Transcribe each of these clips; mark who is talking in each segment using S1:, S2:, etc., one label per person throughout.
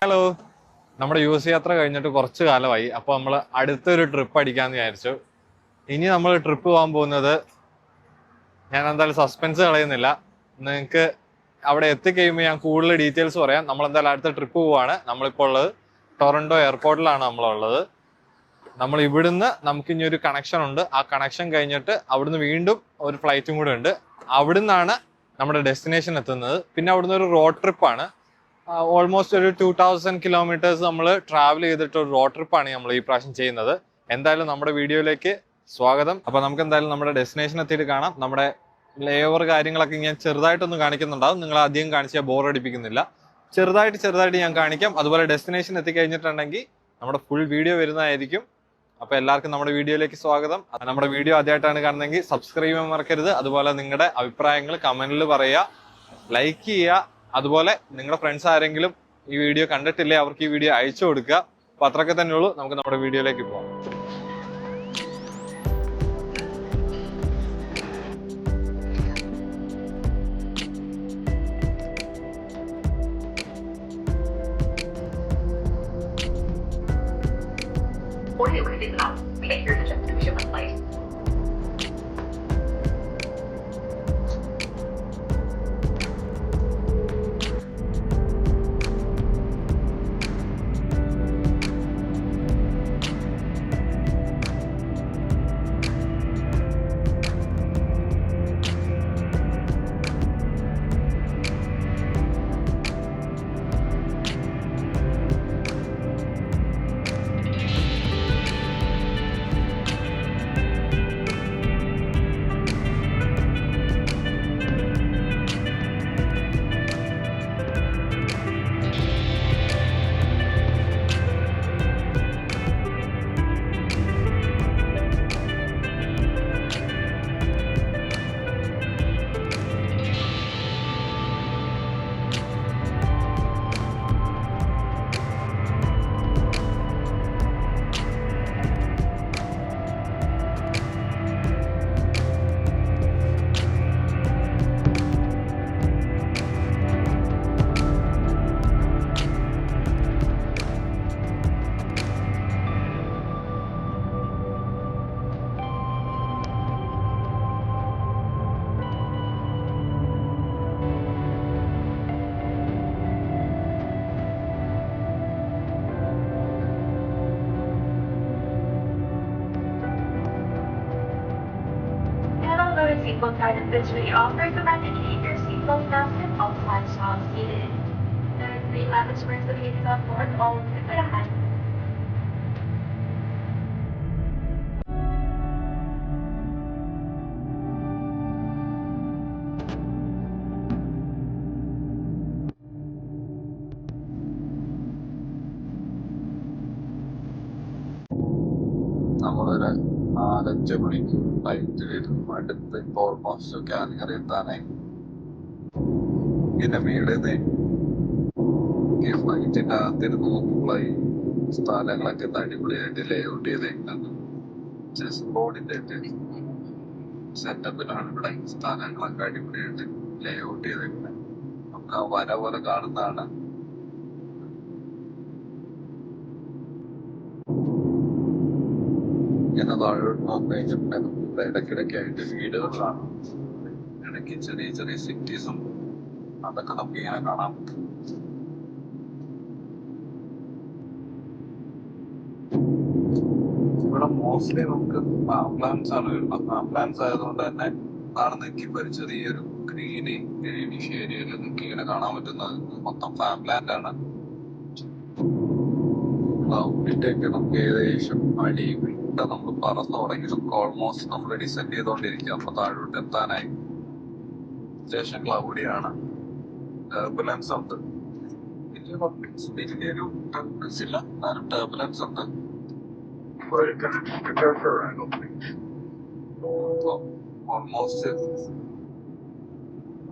S1: Hello, നമ്മുടെ use യാത്ര കഴിഞ്ഞിട്ട് കുറച്ച് കാലമായി. അപ്പോൾ നമ്മൾ അടുത്തൊരു ട്രിപ്പ് അടിക്കാമെന്ന് വിചാരിച്ചു. ഇനി നമ്മൾ ട്രിപ്പ് പോകാൻ പോകുന്നത്, ഞാൻ എന്തായാലും സസ്പെൻസ് കളയുന്നില്ല, നിങ്ങൾക്ക് അവിടെ എത്തിക്കഴിയുമ്പോൾ ഞാൻ കൂടുതൽ ഡീറ്റെയിൽസ് പറയാം. നമ്മളെന്തായാലും അടുത്ത ട്രിപ്പ് പോവാണ്. നമ്മളിപ്പോൾ ഉള്ളത് ടൊറന്റോ എയർപോർട്ടിലാണ് നമ്മളുള്ളത്. നമ്മൾ ഇവിടുന്ന് നമുക്കിനി ഒരു കണക്ഷൻ ഉണ്ട്. ആ കണക്ഷൻ കഴിഞ്ഞിട്ട് അവിടുന്ന് വീണ്ടും ഒരു ഫ്ലൈറ്റും കൂടെ ഉണ്ട്. അവിടുന്നാണ് നമ്മുടെ ഡെസ്റ്റിനേഷൻ എത്തുന്നത്. പിന്നെ അവിടുന്ന് ഒരു റോഡ് ട്രിപ്പാണ്. ഓൾമോസ്റ്റ് ഒരു 2000 കിലോമീറ്റേഴ്സ് നമ്മൾ ട്രാവൽ ചെയ്തിട്ട് ഒരു റോഡ് ട്രിപ്പാണ് നമ്മൾ ഈ പ്രാവശ്യം ചെയ്യുന്നത്. എന്തായാലും നമ്മുടെ വീഡിയോയിലേക്ക് സ്വാഗതം. അപ്പോൾ നമുക്ക് എന്തായാലും നമ്മുടെ ഡെസ്റ്റിനേഷൻ എത്തിയിട്ട് കാണാം. നമ്മുടെ ലേ ഓവർ കാര്യങ്ങളൊക്കെ ഞാൻ ചെറുതായിട്ടൊന്ന് കാണിക്കുന്നുണ്ടാവും. നിങ്ങൾ അധികം കാണിച്ചാൽ ബോർ അടിപ്പിക്കുന്നില്ല. ചെറുതായിട്ട് ഞാൻ കാണിക്കാം. അതുപോലെ ഡെസ്റ്റിനേഷൻ എത്തിക്കഴിഞ്ഞിട്ടുണ്ടെങ്കിൽ നമ്മുടെ ഫുൾ വീഡിയോ വരുന്നതായിരിക്കും. അപ്പോൾ എല്ലാവർക്കും നമ്മുടെ വീഡിയോയിലേക്ക് സ്വാഗതം. നമ്മുടെ വീഡിയോ ആദ്യമായിട്ടാണ് കാണുന്നതെങ്കിൽ സബ്സ്ക്രൈബ് ചെയ്യാൻ മറക്കരുത്. അതുപോലെ നിങ്ങളുടെ അഭിപ്രായങ്ങൾ കമന്റിൽ പറയുക, ലൈക്ക് ചെയ്യുക. അതുപോലെ നിങ്ങളുടെ ഫ്രണ്ട്സ് ആരെങ്കിലും ഈ വീഡിയോ കണ്ടിട്ടില്ലേ അവർക്ക് ഈ വീഡിയോ അയച്ചു കൊടുക്കുക. അപ്പോൾ അത്രയൊക്കെ തന്നെ ഉള്ളൂ. നമുക്ക് നമ്മുടെ വീഡിയോയിലേക്ക് പോകാം.
S2: Seatbelt guidance visually offers a method to keep your seatbelt fastened all times while seated. There are 3 lavatories located on board, all with a hand.
S3: നമ്മളൊരു 4-5 മണിക്ക് ഫ്ലൈറ്റ് വരും. അടുത്ത് ഇപ്പോൾ ഓൾമോസ്റ്റ് കാലിക്കറി എത്താനായി. പിന്നെ വീട് ഫ്ലൈറ്റിന്റെ അകത്തിരുന്ന് നോക്കുമ്പോൾ ഈ സ്ഥലങ്ങളൊക്കെ അടിപൊളിയായിട്ട് ലേ ഔട്ട് ചെയ്തേക്കുന്നത്. ചെസ് ബോർഡിന്റെ സെറ്റപ്പിലാണ് ഇവിടെ സ്ഥലങ്ങളൊക്കെ അടിപൊളിയായിട്ട് ലേ ഔട്ട് ചെയ്തേക്കുന്നത്. നമുക്ക് ആ വര പോലെ കാണുന്നതാണ്. ഇങ്ങനെ താഴോട്ട് നോക്കിക്കഴിഞ്ഞിട്ടുണ്ടെങ്കിൽ ഇടയ്ക്കിടയ്ക്കായിട്ട് വീടുകളാണ്. ഇടയ്ക്ക് ചെറിയ ചെറിയ സിറ്റീസും അതൊക്കെ നമുക്ക് ഇങ്ങനെ കാണാൻ പറ്റും. ഇവിടെ മോസ്റ്റ്ലി നമുക്ക് ഫാം പ്ലാന്റ്സ് ആണ് വരുന്നത്. ഫാം പ്ലാന്റ്സ് ആയതുകൊണ്ട് തന്നെ ആണ് നിൽക്കുമ്പോൾ ഒരു ചെറിയൊരു ഗ്രീനിഷ് ഏരിയയിൽ നിങ്ങൾക്ക് ഇങ്ങനെ കാണാൻ പറ്റുന്നത് മൊത്തം ഫാം പ്ലാന്റ് ആണ്. ക്ലൗഡിന്റെയൊക്കെ നമുക്ക് ഏകദേശം അടി വിട്ട് നമ്മൾ പറന്നു തുടങ്ങി. നമുക്ക് ഓൾമോസ്റ്റ് നമ്മൾ ഡിസെൻഡ് ചെയ്തോണ്ടിരിക്കുക. അപ്പൊ താഴോട്ട് എത്താനായി. സ്റ്റേഷൻ ക്ലൗഡിയാണ്. ടർബുലൻസ് ഉണ്ട്. വലിയൊരു ടർബുലൻസ് ഇല്ല, എന്നാലും ടർബുലൻസ് ഉണ്ട്. ഓൾമോസ്റ്റ്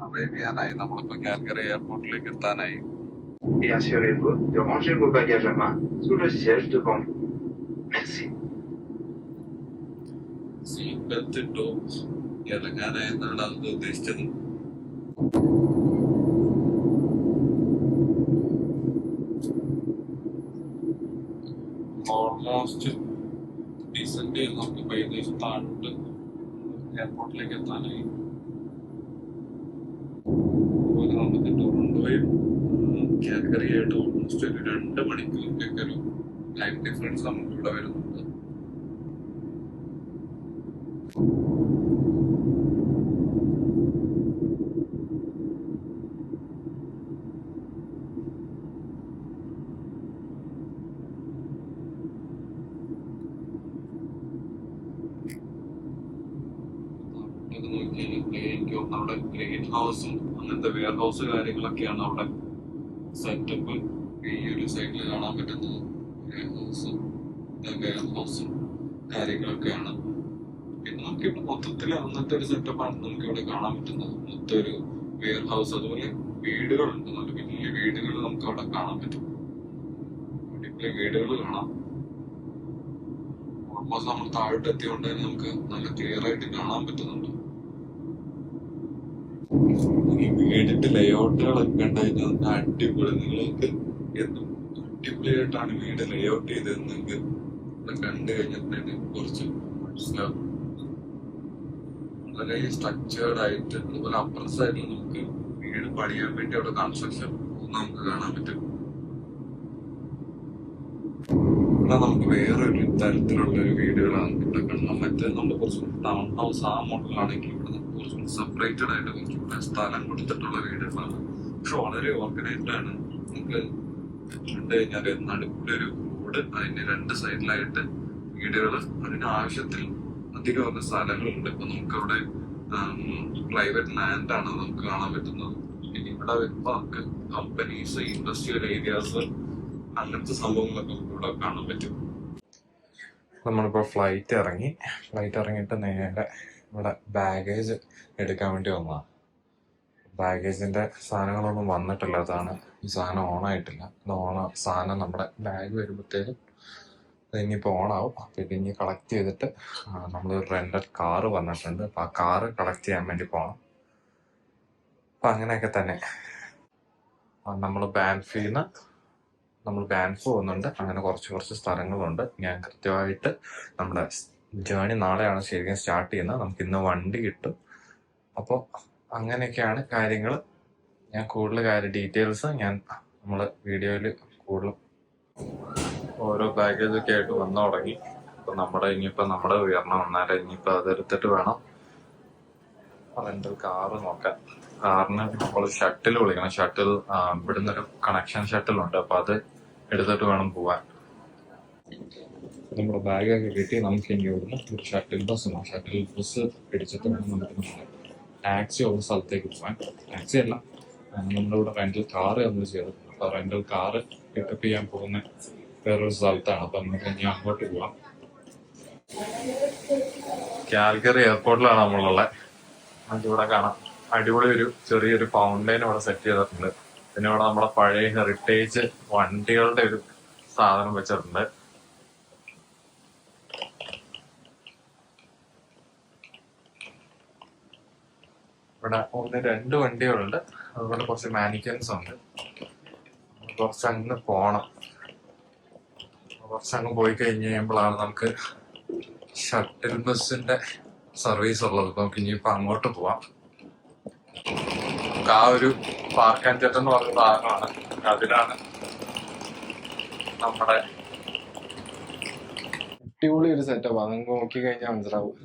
S3: അറേബ്യാനായി. നമ്മളിപ്പോ കാൽഗറി എയർപോർട്ടിലേക്ക് എത്താനായി.
S4: Et assurez-vous de ranger vos bagages à main sous le siège devant vous. Merci.
S3: Seat belt ഇട്ടു. ഇറങ്ങാനായെന്നാണ് അത് ഉദ്ദേശിച്ചത്. ഓൾമോസ്റ്റ് ഡീസന്റ് ചെയ്ത് നമുക്ക് ഏകദേശം താഴോട്ട് എയർപോർട്ടിലേക്ക് എത്താനായി. അതുപോലെ നമുക്ക് ടൊറന്റോയും കാൽഗറിയായിട്ട് ഓൾമോസ്റ്റ് ഒരു 2 മണിക്കൂറിൻ്റെയൊക്കെ ഒരു ടൈം ഡിഫറൻസ് നമുക്ക് ഇവിടെ വരുന്നുണ്ട്. എനിക്ക് അവിടെ ഗ്രീൻ ഹൗസും അങ്ങനത്തെ വെയർ ഹൗസ് കാര്യങ്ങളൊക്കെയാണ് അവിടെ സെറ്റപ്പ്. ഈ ഒരു സൈഡിൽ കാണാൻ പറ്റുന്നത് വെയർ ഹൗസും കാര്യങ്ങളൊക്കെയാണ്. പിന്നെ നമുക്കിവിടെ മൊത്തത്തിൽ അങ്ങനത്തെ ഒരു സെറ്റപ്പാണ് നമുക്ക് ഇവിടെ കാണാൻ പറ്റുന്നത്. മൊത്തം ഒരു വെയർ ഹൗസ്, അതുപോലെ വീടുകളുണ്ട്, നല്ല വലിയ വീടുകൾ നമുക്ക് അവിടെ കാണാൻ പറ്റും. അടിപൊളി വീടുകൾ കാണാം. ഓൾമോസ്റ്റ് നമ്മൾ താഴോട്ട് എത്തിയോണ്ട് തന്നെ നമുക്ക് നല്ല ക്ലിയർ ആയിട്ട് കാണാൻ പറ്റുന്നുണ്ട്. ഈ വീടിന്റെ ലേഔട്ടുകളൊക്കെ ഉണ്ടായിരുന്നത് അടിപൊളി. നിങ്ങൾക്ക് എന്തും അടിപൊളിയായിട്ടാണ് വീട് ലേഔട്ട് ചെയ്തതെന്ന് നിങ്ങൾക്ക് കണ്ടു കഴിഞ്ഞിട്ടുണ്ടെങ്കിൽ കുറച്ച് മനസ്സിലാവും. വളരെ സ്ട്രക്ചേർഡ് ആയിട്ട്, അതുപോലെ അപ്പുറ സൈഡിൽ നമുക്ക് വീട് പണിയാൻ വേണ്ടി അവിടെ കൺസ്ട്രക്ഷൻ നമുക്ക് കാണാൻ പറ്റും. ഇവിടെ നമുക്ക് വേറൊരു തരത്തിലുള്ള ഒരു വീടുകളാണ് ഇവിടെ കാണാൻ പറ്റുക. നമ്മൾ കുറച്ച് ടൗൺ ഹൗസ് ആ മോഡലാണെങ്കിൽ ഇവിടെ നമുക്ക് കുറച്ചും സെപ്പറേറ്റഡ് ആയിട്ട് കുറച്ചുകൂടെ സ്ഥലം കൊടുത്തിട്ടുള്ള വീടുകളാണ്. പക്ഷെ വളരെ ഓർഗനൈസ്ഡ് ആണ്. നമുക്ക് കണ്ടു കഴിഞ്ഞാൽ നടുക്കൂടെ ഒരു റോഡ്, അതിന്റെ 2 സൈഡിലായിട്ട് വീടുകൾ, അതിന് ആവശ്യത്തിൽ അധികം സ്ഥലങ്ങളുണ്ട്. ഇപ്പൊ നമുക്കവിടെ പ്രൈവറ്റ് ലാൻഡ് ആണ് നമുക്ക് കാണാൻ പറ്റുന്നത്. ഇനി ഇവിടെ വരുമ്പോ നമുക്ക് കമ്പനീസ്, ഇൻഡസ്ട്രിയൽ ഏരിയാസ്, അങ്ങനത്തെ സംഭവങ്ങളൊക്കെ നമുക്ക് ഇവിടെ കാണാൻ പറ്റും. നമ്മളിപ്പോൾ ഫ്ലൈറ്റ് ഇറങ്ങിയിട്ട് നേരെ ഇവിടെ ബാഗേജ് എടുക്കാൻ വേണ്ടി വന്നതാണ്. ബാഗേജിന്റെ സാധനങ്ങളൊന്നും വന്നിട്ടില്ല. അതാണ് ഈ സാധനം ഓണായിട്ടില്ല. സാധനം നമ്മുടെ ബാഗ് വരുമ്പോഴത്തേക്കും ഇനിയിപ്പോൾ ഓണാവും. അപ്പം ഇനി കളക്ട് ചെയ്തിട്ട് നമ്മൾ റെന്റൽ കാറ് വന്നിട്ടുണ്ട്. അപ്പം ആ കാറ് കളക്ട് ചെയ്യാൻ വേണ്ടി പോകണം. അപ്പം അങ്ങനെയൊക്കെ തന്നെ നമ്മൾ ബാൻഫ് പോകുന്നുണ്ട്. അങ്ങനെ കുറച്ച് സ്ഥലങ്ങളുണ്ട്. ഞാൻ കൃത്യമായിട്ട് നമ്മുടെ ജേണി നാളെയാണ് ശരിക്കും സ്റ്റാർട്ട് ചെയ്യുന്നത്. നമുക്ക് ഇന്ന് വണ്ടി കിട്ടും. അപ്പോൾ അങ്ങനെയൊക്കെയാണ് കാര്യങ്ങൾ. ഞാൻ കൂടുതൽ ഡീറ്റെയിൽസ് നമ്മൾ വീഡിയോയിൽ കൂടുതൽ ഓരോ പാക്കേജൊക്കെ ആയിട്ട് വന്നു തുടങ്ങി. അപ്പോൾ ഇനിയിപ്പോൾ നമ്മുടെ ഉയർന്നു വന്നാലേ ഇനിയിപ്പോൾ അതെടുത്തിട്ട് വേണം റെന്റൽ കാറ് നോക്കാൻ. കാറിന് നമ്മൾ ഷട്ടിൽ വിളിക്കണം. ഇവിടുന്ന് ഒരു കണക്ഷൻ ഷട്ടിലുണ്ട്. അപ്പൊ അത് എടുത്തിട്ട് വേണം പോവാൻ. നമ്മുടെ ബാഗൊക്കെ കിട്ടി. നമുക്ക് ഇനി ഇവിടുന്ന് ഒരു ഷട്ടിൽ ബസ് പിടിച്ചിട്ട് വേണം നമുക്ക് ടാക്സി ഉള്ള സ്ഥലത്തേക്ക് പോവാൻ. ടാക്സി അല്ല, നമ്മളിവിടെ റെന്റൽ കാറ് നമ്മൾ ചെയ്തിട്ടുണ്ട്. അപ്പൊ റെന്റൽ കാറ് പിക്കപ്പ് ചെയ്യാൻ പോകുന്ന വേറൊരു സ്ഥലത്താണ്. അപ്പൊ നമുക്ക് ഇനി അങ്ങോട്ട് പോവാം. കാൽഗറി എയർപോർട്ടിലാണ് നമ്മളുള്ളത്. നമുക്കിവിടെ കാണാം അടിപൊളി ഒരു ചെറിയൊരു ഫൗണ്ടൈൻ ഇവിടെ സെറ്റ് ചെയ്തിട്ടുണ്ട്. പിന്നെ ഇവിടെ നമ്മളെ പഴയ ഹെറിറ്റേജ് വണ്ടികളുടെ ഒരു സാധനം വെച്ചിട്ടുണ്ട്. ഇവിടെ 1-2 വണ്ടികളുണ്ട്. അതുപോലെ കുറച്ച് മാനിക്കൻസ് ഉണ്ട്. കുറച്ചങ്ങ് പോണം. കുറച്ചങ്ങ് പോയി കഴിഞ്ഞ് കഴിയുമ്പോഴാണ് നമുക്ക് ഷട്ടിൽ ബസ്സിന്റെ സർവീസ് ഉള്ളത്. അപ്പൊ നമുക്ക് ഇനിയിപ്പോ അങ്ങോട്ട് പോവാം. നമുക്ക് ആ ഒരു പാർക്ക് ആൻഡ് ജെറ്റ് എന്ന് പറഞ്ഞ ഭാഗമാണ്. അതിലാണ് നമ്മുടെ അടിപൊളി ഒരു സെറ്റപ്പ്. അത് നമുക്ക് നോക്കി കഴിഞ്ഞാൽ മനസ്സിലാവും.